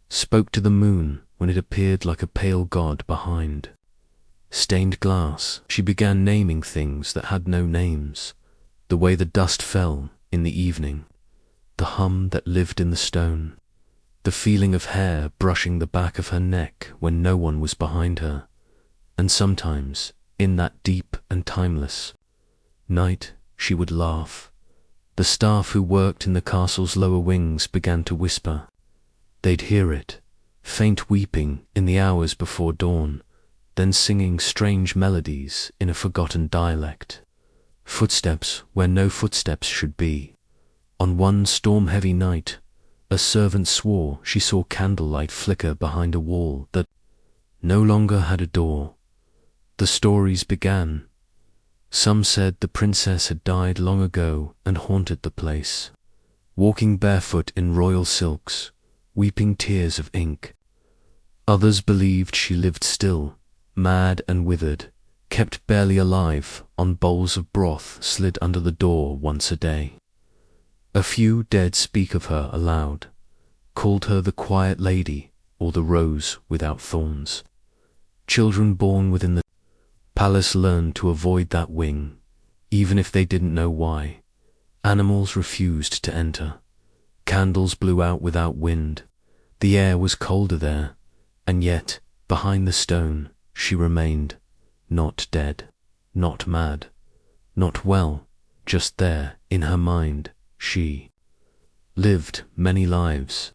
spoke to the moon when it appeared like a pale god behind. Stained glass, she began naming things that had no names, the way the dust fell in the evening, the hum that lived in the stone, the feeling of hair brushing the back of her neck when no one was behind her, and sometimes, in that deep and timeless night, she would laugh. The staff who worked in the castle's lower wings began to whisper. They'd hear it, faint weeping in the hours before dawn, then singing strange melodies in a forgotten dialect. Footsteps where no footsteps should be. On one storm-heavy night, a servant swore she saw candlelight flicker behind a wall that no longer had a door. The stories began. Some said the princess had died long ago and haunted the place, walking barefoot in royal silks, weeping tears of ink. Others believed she lived still, mad and withered, kept barely alive on bowls of broth slid under the door once a day. A few dared speak of her aloud, called her the quiet lady or the rose without thorns. Children born within the palace learned to avoid that wing, even if they didn't know why. Animals refused to enter. Candles blew out without wind. The air was colder there, and yet, behind the stone, she remained, not dead, not mad, not well, just there, in her mind, she lived many lives.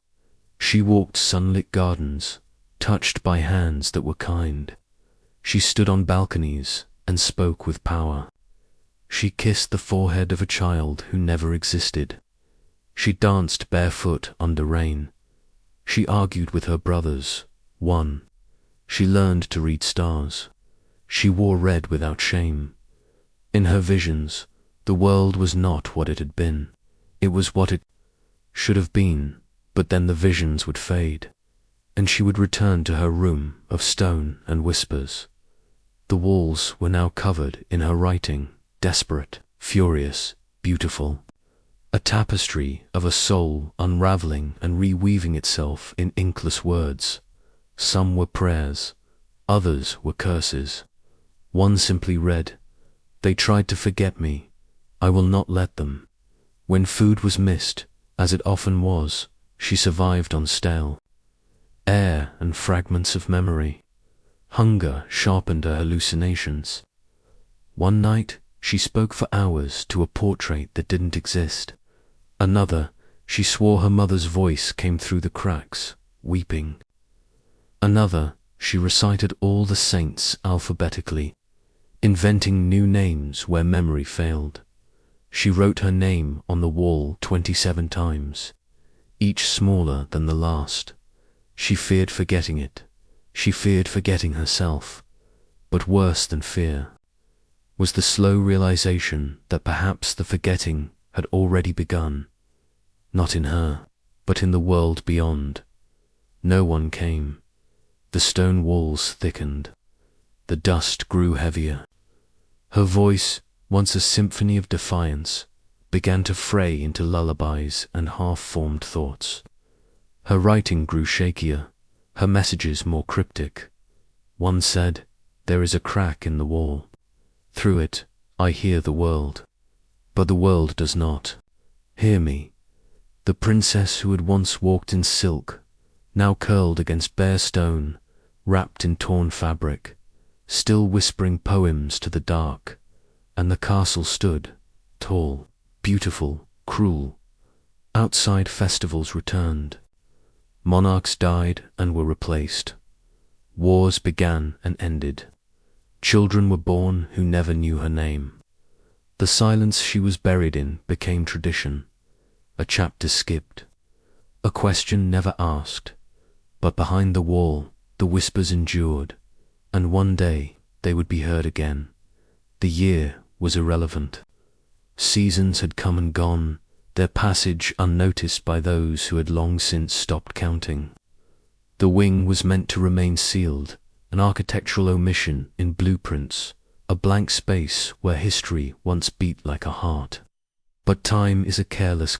She walked sunlit gardens, touched by hands that were kind. She stood on balconies and spoke with power. She kissed the forehead of a child who never existed. She danced barefoot under rain. She argued with her brothers, won. She learned to read stars. She wore red without shame. In her visions, the world was not what it had been. It was what it should have been, but then the visions would fade, and she would return to her room of stone and whispers. The walls were now covered in her writing, desperate, furious, beautiful. A tapestry of a soul unraveling and reweaving itself in inkless words. Some were prayers, others were curses. One simply read, "They tried to forget me. I will not let them." When food was missed, as it often was, she survived on stale air and fragments of memory. Hunger sharpened her hallucinations. One night, she spoke for hours to a portrait that didn't exist. Another, she swore her mother's voice came through the cracks, weeping. Another, she recited all the saints alphabetically, inventing new names where memory failed. She wrote her name on the wall 27 times, each smaller than the last. She feared forgetting it. She feared forgetting herself. But worse than fear was the slow realization that perhaps the forgetting had already begun, not in her, but in the world beyond. No one came. The stone walls thickened. The dust grew heavier. Her voice, once a symphony of defiance, began to fray into lullabies and half-formed thoughts. Her writing grew shakier, her messages more cryptic. One said, "There is a crack in the wall. Through it, I hear the world. But the world does not hear me." The princess who had once walked in silk, now curled against bare stone, wrapped in torn fabric, still whispering poems to the dark, and the castle stood, tall, beautiful, cruel. Outside festivals returned. Monarchs died and were replaced. Wars began and ended. Children were born who never knew her name. The silence she was buried in became tradition, a chapter skipped, a question never asked. But behind the wall, the whispers endured, and one day they would be heard again. The year was irrelevant. Seasons had come and gone, their passage unnoticed by those who had long since stopped counting. The wing was meant to remain sealed, an architectural omission in blueprints, a blank space where history once beat like a heart. But time is a careless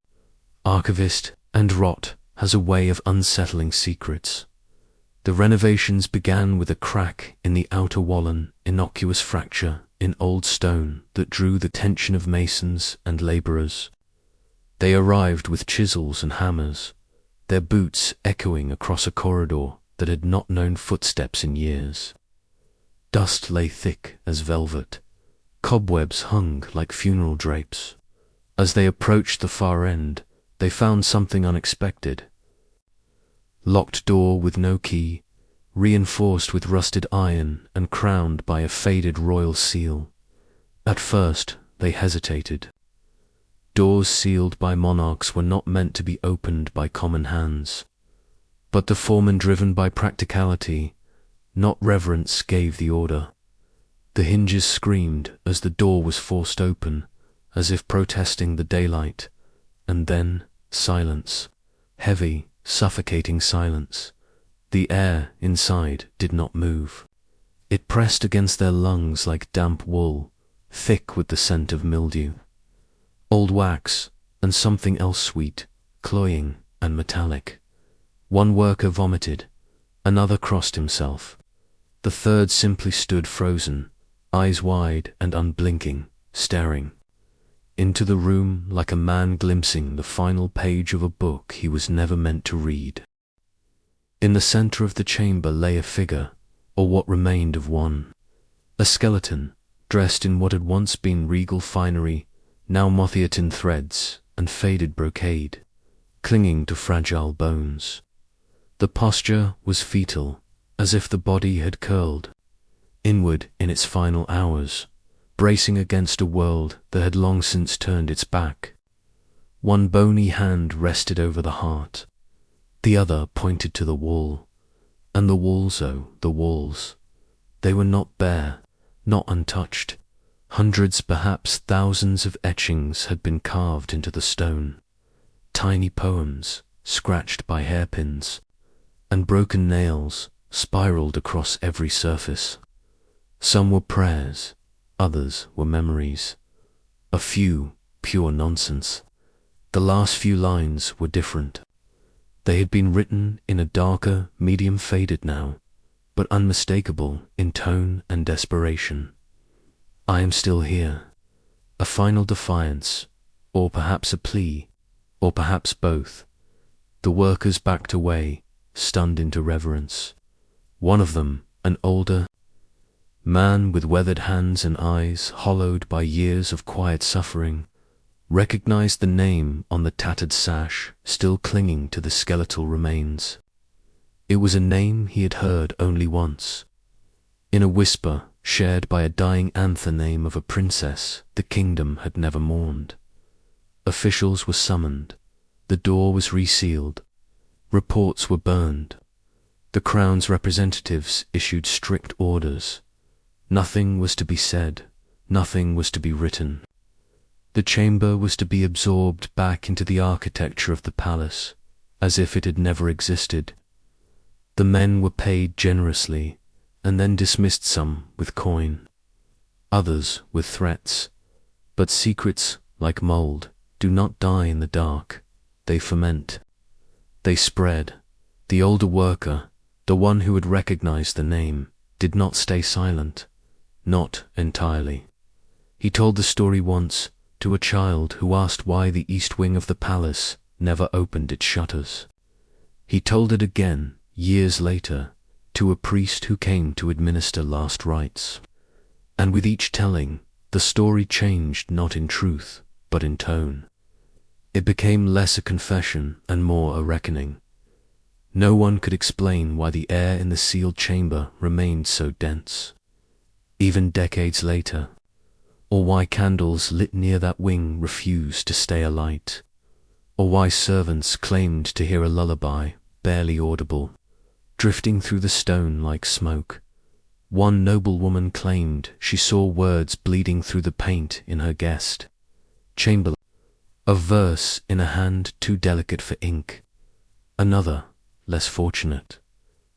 archivist, and rot has a way of unsettling secrets. The renovations began with a crack in the outer wall, an innocuous fracture in old stone that drew the attention of masons and labourers. They arrived with chisels and hammers, their boots echoing across a corridor that had not known footsteps in years. Dust lay thick as velvet. Cobwebs hung like funeral drapes. As they approached the far end, they found something unexpected. Locked door with no key, reinforced with rusted iron and crowned by a faded royal seal. At first, they hesitated. Doors sealed by monarchs were not meant to be opened by common hands. But the foreman, driven by practicality, not reverence, gave the order. The hinges screamed as the door was forced open, as if protesting the daylight, and then silence. Heavy, suffocating silence. The air inside did not move. It pressed against their lungs like damp wool, thick with the scent of mildew. Old wax, and something else sweet, cloying and metallic. One worker vomited, another crossed himself. The third simply stood frozen, eyes wide and unblinking, staring into the room like a man glimpsing the final page of a book he was never meant to read. In the center of the chamber lay a figure, or what remained of one. A skeleton, dressed in what had once been regal finery, now moth-eaten threads and faded brocade, clinging to fragile bones. The posture was fetal, as if the body had curled inward in its final hours, bracing against a world that had long since turned its back. One bony hand rested over the heart, the other pointed to the wall. And the walls, oh, the walls. They were not bare, not untouched. Hundreds, perhaps thousands of etchings had been carved into the stone. Tiny poems, scratched by hairpins, and broken nails spiraled across every surface. Some were prayers, others were memories. A few, pure nonsense. The last few lines were different. They had been written in a darker, medium faded now, but unmistakable in tone and desperation. I am still here. A final defiance, or perhaps a plea, or perhaps both. The workers backed away, stunned into reverence. One of them, an older man with weathered hands and eyes hollowed by years of quiet suffering, recognized the name on the tattered sash still clinging to the skeletal remains. It was a name he had heard only once, in a whisper shared by a dying anther name of a princess the kingdom had never mourned. Officials were summoned, the door was resealed, reports were burned. The Crown's representatives issued strict orders. Nothing was to be said, nothing was to be written. The chamber was to be absorbed back into the architecture of the palace, as if it had never existed. The men were paid generously, and then dismissed, some with coin, others with threats. But secrets, like mold, do not die in the dark. They ferment. They spread. The older worker, the one who had recognized the name, did not stay silent. Not entirely. He told the story once to a child who asked why the east wing of the palace never opened its shutters. He told it again, years later, to a priest who came to administer last rites. And with each telling, the story changed not in truth, but in tone. It became less a confession and more a reckoning. No one could explain why the air in the sealed chamber remained so dense, even decades later, or why candles lit near that wing refused to stay alight, or why servants claimed to hear a lullaby, barely audible, drifting through the stone like smoke. One noblewoman claimed she saw words bleeding through the paint in her guest chamber, a verse in a hand too delicate for ink. Another, less fortunate,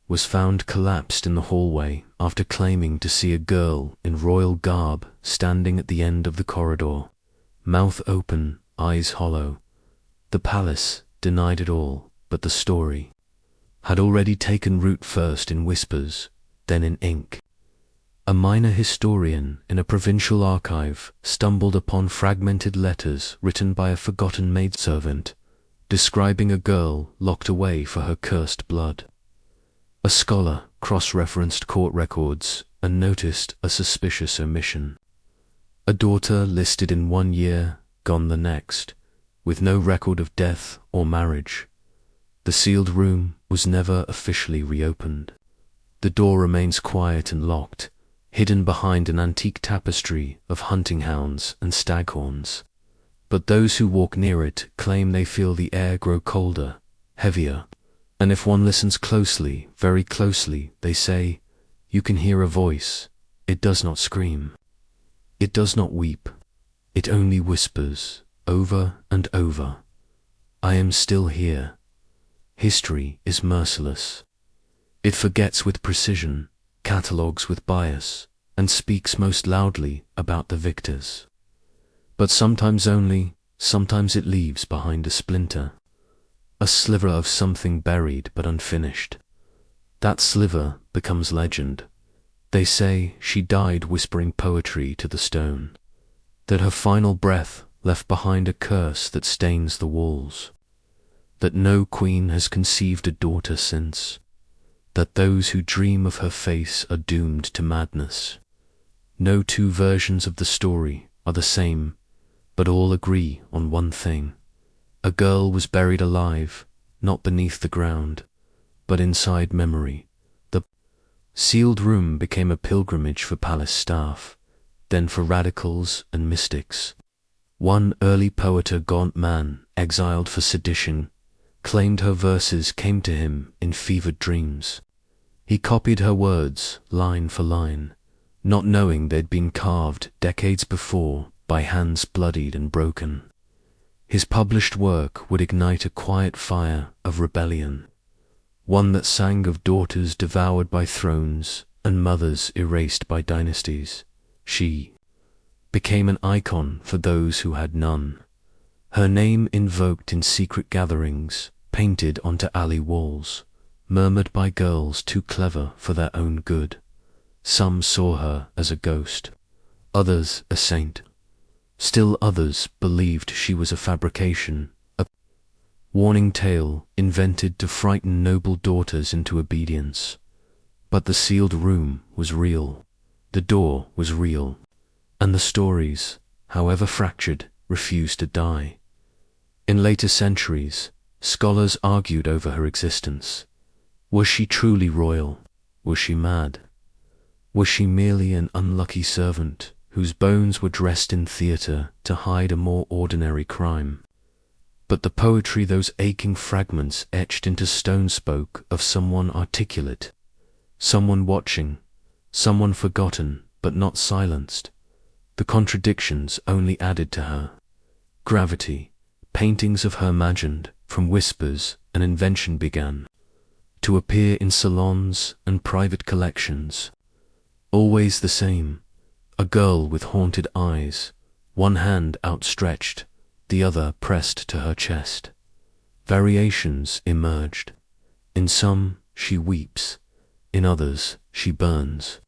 was found collapsed in the hallway after claiming to see a girl in royal garb standing at the end of the corridor, mouth open, eyes hollow. The palace denied it all, but the story had already taken root, first in whispers, then in ink. A minor historian in a provincial archive stumbled upon fragmented letters written by a forgotten maidservant, describing a girl locked away for her cursed blood. A scholar cross-referenced court records and noticed a suspicious omission. A daughter listed in one year, gone the next, with no record of death or marriage. The sealed room was never officially reopened. The door remains quiet and locked, hidden behind an antique tapestry of hunting hounds and staghorns. But those who walk near it claim they feel the air grow colder, heavier, and if one listens closely, very closely, they say, you can hear a voice, It does not scream. It does not weep. It only whispers, over and over, I am still here. History is merciless. It forgets with precision, catalogues with bias, and speaks most loudly about the victors. But sometimes only, sometimes it leaves behind a splinter, a sliver of something buried but unfinished. That sliver becomes legend. They say she died whispering poetry to the stone, that her final breath left behind a curse that stains the walls, that no queen has conceived a daughter since, that those who dream of her face are doomed to madness. No two versions of the story are the same, but all agree on one thing. A girl was buried alive, not beneath the ground, but inside memory. The sealed room became a pilgrimage for palace staff, then for radicals and mystics. One early poet, a gaunt man, exiled for sedition, claimed her verses came to him in fevered dreams. He copied her words, line for line, not knowing they'd been carved decades before by hands bloodied and broken. His published work would ignite a quiet fire of rebellion, one that sang of daughters devoured by thrones and mothers erased by dynasties. She became an icon for those who had none. Her name invoked in secret gatherings, painted onto alley walls, murmured by girls too clever for their own good. Some saw her as a ghost, others a saint. Still others believed she was a fabrication, a warning tale invented to frighten noble daughters into obedience. But the sealed room was real, the door was real, and the stories, however fractured, refused to die. In later centuries, scholars argued over her existence. Was she truly royal? Was she mad? Was she merely an unlucky servant whose bones were dressed in theatre to hide a more ordinary crime? But the poetry those aching fragments etched into stone spoke of someone articulate, someone watching, someone forgotten but not silenced. The contradictions only added to her gravity. Paintings of her imagined, from whispers, an invention began to appear in salons and private collections. Always the same, a girl with haunted eyes, one hand outstretched, the other pressed to her chest. Variations emerged. In some, she weeps. In others, she burns.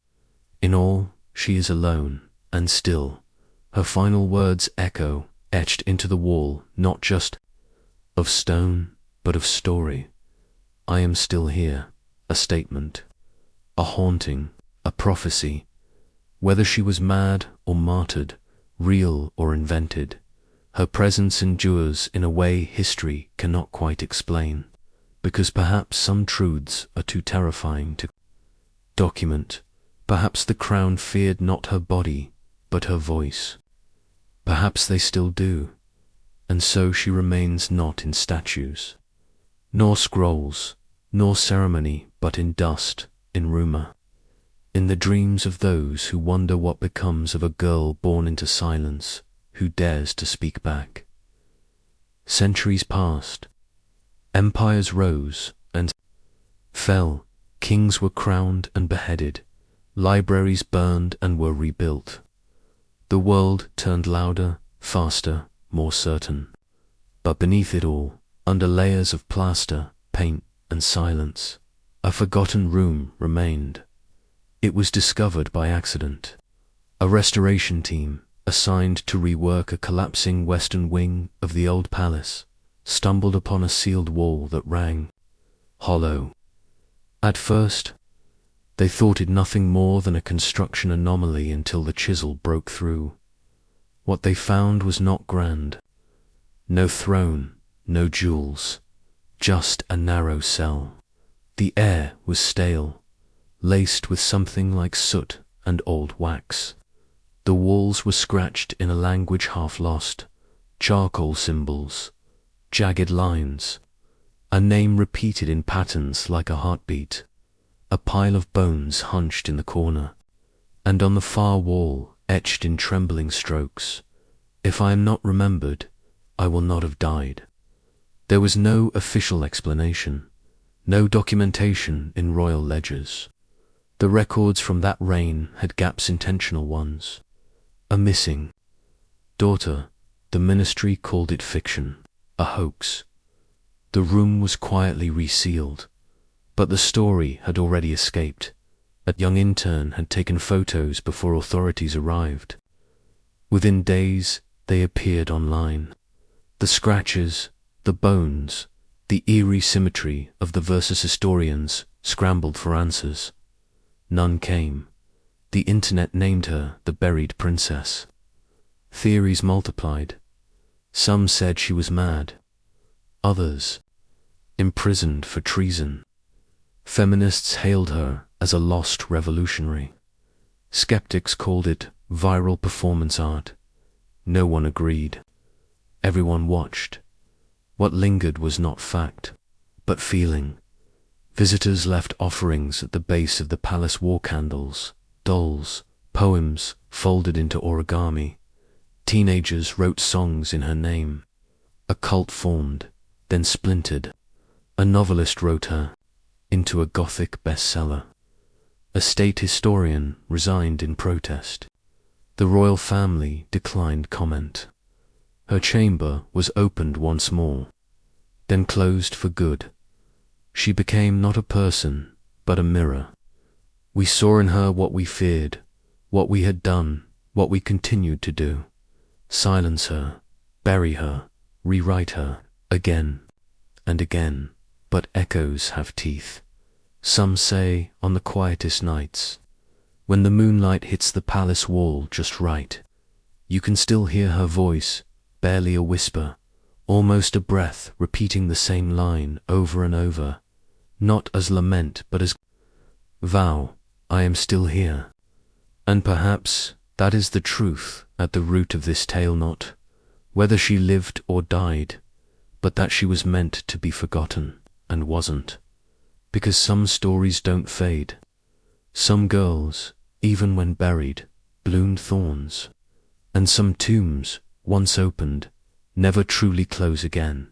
In all, she is alone, and still. Her final words echo, etched into the wall, not just of stone, but of story. I am still here, a statement, a haunting, a prophecy. Whether she was mad or martyred, real or invented, her presence endures in a way history cannot quite explain, because perhaps some truths are too terrifying to document. Perhaps the crown feared not her body, but her voice. Perhaps they still do, and so she remains not in statues, nor scrolls, nor ceremony, but in dust, in rumor, in the dreams of those who wonder what becomes of a girl born into silence, who dares to speak back. Centuries passed, empires rose and fell, kings were crowned and beheaded, libraries burned and were rebuilt. The world turned louder, faster, more certain. But beneath it all, under layers of plaster, paint, and silence, a forgotten room remained. It was discovered by accident. A restoration team, assigned to rework a collapsing western wing of the old palace, stumbled upon a sealed wall that rang hollow. At first, they thought it nothing more than a construction anomaly until the chisel broke through. What they found was not grand. No throne, no jewels, just a narrow cell. The air was stale, laced with something like soot and old wax. The walls were scratched in a language half lost, charcoal symbols, jagged lines, a name repeated in patterns like a heartbeat. A pile of bones hunched in the corner. And on the far wall, etched in trembling strokes, "If I am not remembered, I will not have died." There was no official explanation, no documentation in royal ledgers. The records from that reign had gaps, intentional ones. A missing daughter. The ministry called it fiction, a hoax. The room was quietly resealed, but the story had already escaped. A young intern had taken photos before authorities arrived. Within days, they appeared online. The scratches, the bones, the eerie symmetry of the versus historians scrambled for answers. None came. The internet named her the buried princess. Theories multiplied. Some said she was mad. Others, imprisoned for treason. Feminists hailed her as a lost revolutionary. Skeptics called it viral performance art. No one agreed. Everyone watched. What lingered was not fact, but feeling. Visitors left offerings at the base of the palace: war candles, dolls, poems folded into origami. Teenagers wrote songs in her name. A cult formed, then splintered. A novelist wrote her into a Gothic bestseller. A state historian resigned in protest. The royal family declined comment. Her chamber was opened once more, then closed for good. She became not a person, but a mirror. We saw in her what we feared, what we had done, what we continued to do. Silence her, bury her, rewrite her, again and again. But echoes have teeth. Some say on the quietest nights, when the moonlight hits the palace wall just right, you can still hear her voice, barely a whisper, almost a breath, repeating the same line over and over, not as lament but as vow, I am still here. And perhaps that is the truth at the root of this tale, not whether she lived or died, but that she was meant to be forgotten and wasn't. Because some stories don't fade. Some girls, even when buried, bloomed thorns. And some tombs, once opened, never truly close again.